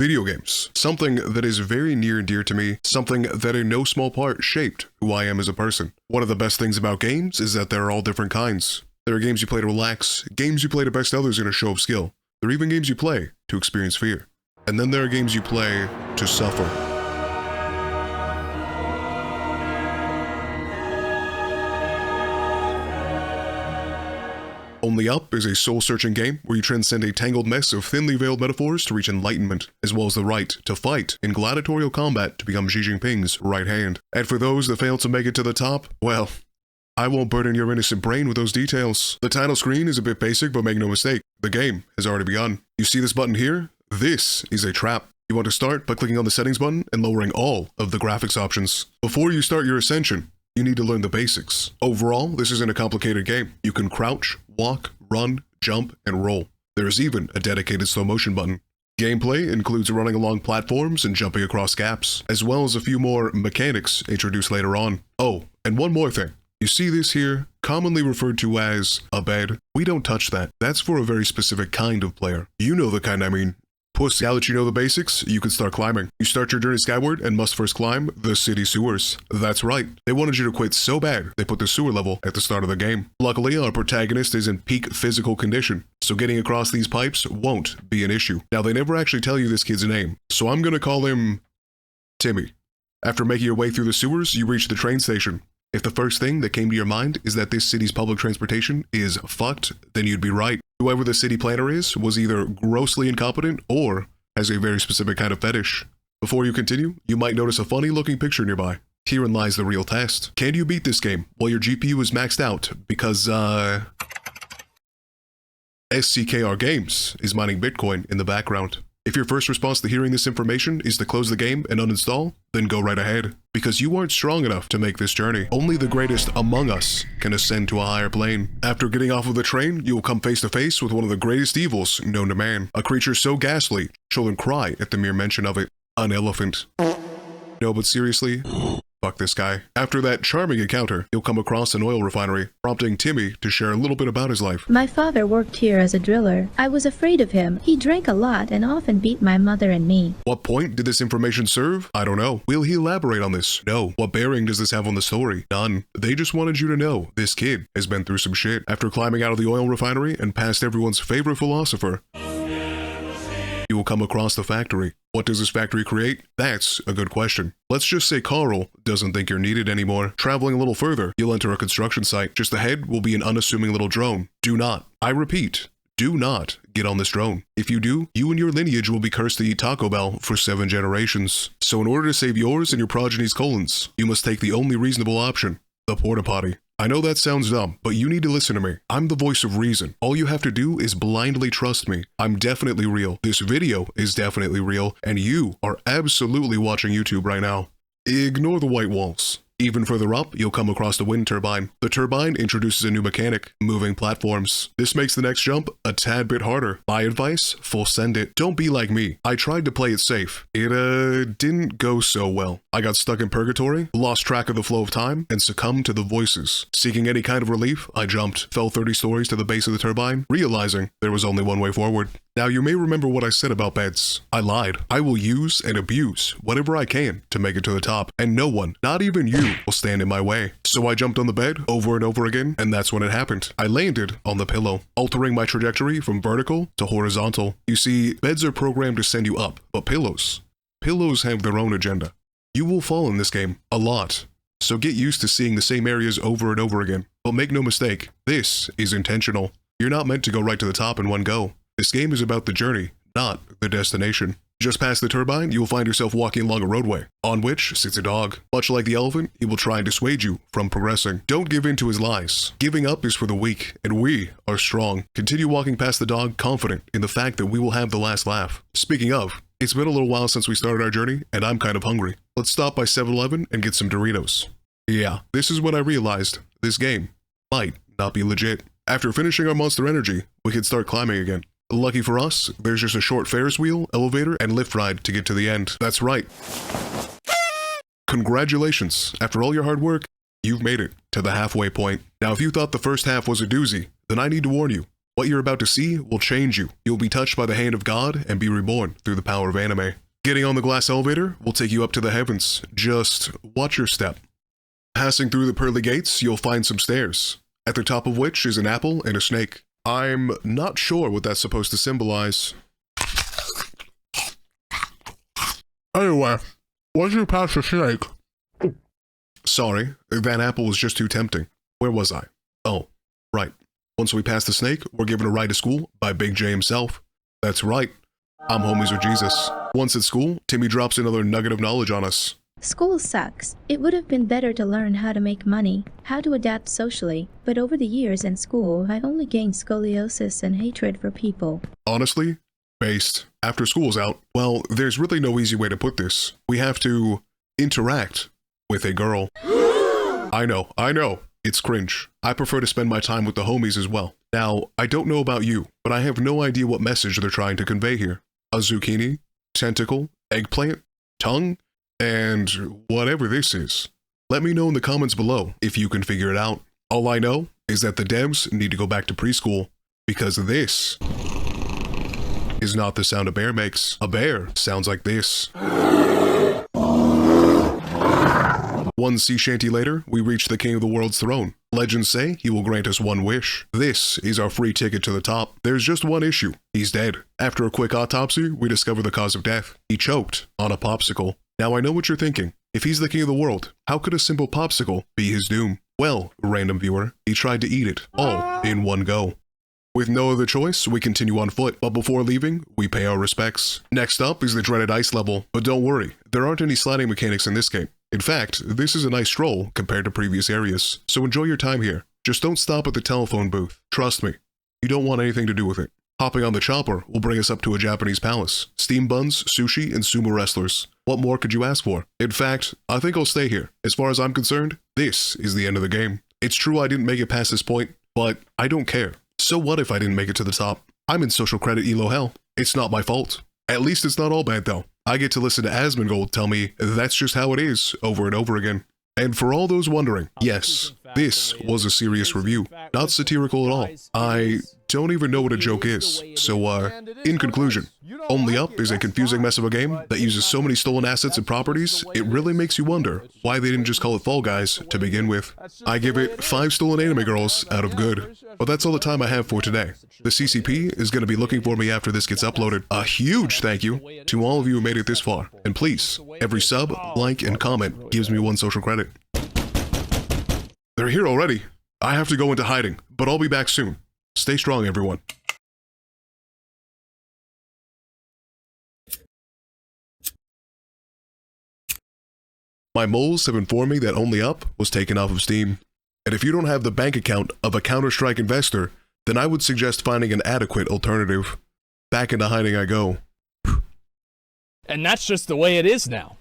Video games. Something that is very near and dear to me, something that in no small part shaped who I am as a person. One of the best things about games is that there are all different kinds. There are games you play to relax, games you play to best others in a show of skill. There are even games you play to experience fear. And then there are games you play to suffer. Only Up is a soul-searching game where you transcend a tangled mess of thinly veiled metaphors to reach enlightenment, as well as the right to fight in gladiatorial combat to become Xi Jinping's right hand. And for those that fail to make it to the top, well, I won't burden your innocent brain with those details. The title screen is a bit basic, but make no mistake, the game has already begun. You see this button here? This is a trap. You want to start by clicking on the settings button and lowering all of the graphics options. Before you start your ascension, you need to learn the basics. Overall, this isn't a complicated game. You can crouch, walk, run, jump, and roll. There is even a dedicated slow motion button. Gameplay includes running along platforms and jumping across gaps, as well as a few more mechanics introduced later on. Oh, and one more thing. You see this here, commonly referred to as a bed? We don't touch that. That's for a very specific kind of player. You know the kind I mean. Puss, now that you know the basics, you can start climbing. You start your journey skyward and must first climb the city sewers. That's right, they wanted you to quit so bad, they put the sewer level at the start of the game. Luckily, our protagonist is in peak physical condition, so getting across these pipes won't be an issue. Now, they never actually tell you this kid's name, so I'm gonna call him Timmy. After making your way through the sewers, you reach the train station. If the first thing that came to your mind is that this city's public transportation is fucked, then you'd be right. Whoever the city planner is was either grossly incompetent or has a very specific kind of fetish. Before you continue, you might notice a funny looking picture nearby. Herein lies the real test. Can you beat this game while your GPU is maxed out? Because, SCKR Games is mining Bitcoin in the background. If your first response to hearing this information is to close the game and uninstall, then go right ahead, because you aren't strong enough to make this journey. Only the greatest among us can ascend to a higher plane. After getting off of the train, you will come face to face with one of the greatest evils known to man, a creature so ghastly, children cry at the mere mention of it, an elephant. No, but seriously, fuck this guy. After that charming encounter, you'll come across an oil refinery, prompting Timmy to share a little bit about his life. My father worked here as a driller. I was afraid of him. He drank a lot and often beat my mother and me. What point did this information serve? I don't know. Will he elaborate on this? No. What bearing does this have on the story? None. They just wanted you to know this kid has been through some shit. After climbing out of the oil refinery and past everyone's favorite philosopher, you will come across the factory. What does this factory create? That's a good question. Let's just say Carl doesn't think you're needed anymore. Traveling a little further, you'll enter a construction site. Just ahead will be an unassuming little drone. Do not, I repeat, do not get on this drone. If you do, you and your lineage will be cursed to eat Taco Bell for 7 generations. So in order to save yours and your progeny's colons, you must take the only reasonable option, the porta potty. I know that sounds dumb, but you need to listen to me. I'm the voice of reason. All you have to do is blindly trust me. I'm definitely real. This video is definitely real, and you are absolutely watching YouTube right now. Ignore the white walls. Even further up, you'll come across the wind turbine. The turbine introduces a new mechanic, moving platforms. This makes the next jump a tad bit harder. My advice, full send it. Don't be like me. I tried to play it safe. It, didn't go so well. I got stuck in purgatory, lost track of the flow of time, and succumbed to the voices. Seeking any kind of relief, I jumped, fell 30 stories to the base of the turbine, realizing there was only one way forward. Now, you may remember what I said about beds. I lied. I will use and abuse whatever I can to make it to the top, and no one, not even you, will stand in my way. So I jumped on the bed over and over again, and that's when it happened. I landed on the pillow, altering my trajectory from vertical to horizontal. You see, beds are programmed to send you up, but pillows have their own agenda. You will fall in this game, a lot. So get used to seeing the same areas over and over again. But make no mistake, this is intentional. You're not meant to go right to the top in one go. This game is about the journey, not the destination. Just past the turbine, you will find yourself walking along a roadway, on which sits a dog. Much like the elephant, he will try and dissuade you from progressing. Don't give in to his lies. Giving up is for the weak, and we are strong. Continue walking past the dog, confident in the fact that we will have the last laugh. Speaking of, it's been a little while since we started our journey, and I'm kind of hungry. Let's stop by 7-Eleven and get some Doritos. Yeah, this is when I realized this game might not be legit. After finishing our Monster Energy, we can start climbing again. Lucky for us, there's just a short Ferris wheel, elevator, and lift ride to get to the end. That's right. Congratulations. After all your hard work, you've made it to the halfway point. Now, if you thought the first half was a doozy, then I need to warn you. What you're about to see will change you. You'll be touched by the hand of God and be reborn through the power of anime. Getting on the glass elevator will take you up to the heavens. Just watch your step. Passing through the pearly gates, you'll find some stairs, at the top of which is an apple and a snake. I'm not sure what that's supposed to symbolize. Anyway, once you pass the snake... Sorry, that apple was just too tempting. Where was I? Oh, right. Once we pass the snake, we're given a ride to school by Big J himself. That's right. I'm homies with Jesus. Once at school, Timmy drops another nugget of knowledge on us. School sucks. It would have been better to learn how to make money, how to adapt socially, but over the years in school, I only gained scoliosis and hatred for people. Honestly, based. After school's out, well, there's really no easy way to put this. We have to interact with a girl. I know. It's cringe. I prefer to spend my time with the homies as well. Now, I don't know about you, but I have no idea what message they're trying to convey here. A zucchini, tentacle, eggplant, tongue, and whatever this is. Let me know in the comments below if you can figure it out. All I know is that the devs need to go back to preschool, because this is not the sound a bear makes. A bear sounds like this. One sea shanty later, we reach the king of the world's throne. Legends say he will grant us one wish. This is our free ticket to the top. There's just one issue. He's dead. After a quick autopsy, we discover the cause of death. He choked on a popsicle. Now I know what you're thinking. If he's the king of the world, how could a simple popsicle be his doom? Well, random viewer, he tried to eat it all in one go. With no other choice, we continue on foot, but before leaving, we pay our respects. Next up is the dreaded ice level, but don't worry, there aren't any sliding mechanics in this game. In fact, this is a nice stroll compared to previous areas, so enjoy your time here. Just don't stop at the telephone booth. Trust me, you don't want anything to do with it. Hopping on the chopper will bring us up to a Japanese palace. Steam buns, sushi, and sumo wrestlers. What more could you ask for? In fact, I think I'll stay here. As far as I'm concerned, this is the end of the game. It's true I didn't make it past this point, but I don't care. So what if I didn't make it to the top? I'm in social credit elo hell. It's not my fault. At least it's not all bad though. I get to listen to Asmongold tell me that's just how it is over and over again. And for all those wondering, yes, this was a serious review, not satirical at all. I don't even know what a joke is. So, in conclusion, Only Up is a confusing mess of a game that uses so many stolen assets and properties, it really makes you wonder why they didn't just call it Fall Guys to begin with. I give it 5 stolen anime girls out of good. But that's all the time I have for today. The CCP is going to be looking for me after this gets uploaded. A huge thank you to all of you who made it this far. And please, every sub, like, and comment gives me 1 social credit. They're here already. I have to go into hiding, but I'll be back soon. Stay strong, everyone. My moles have informed me that Only Up was taken off of Steam. And if you don't have the bank account of a Counter-Strike investor, then I would suggest finding an adequate alternative. Back into hiding I go. And that's just the way it is now.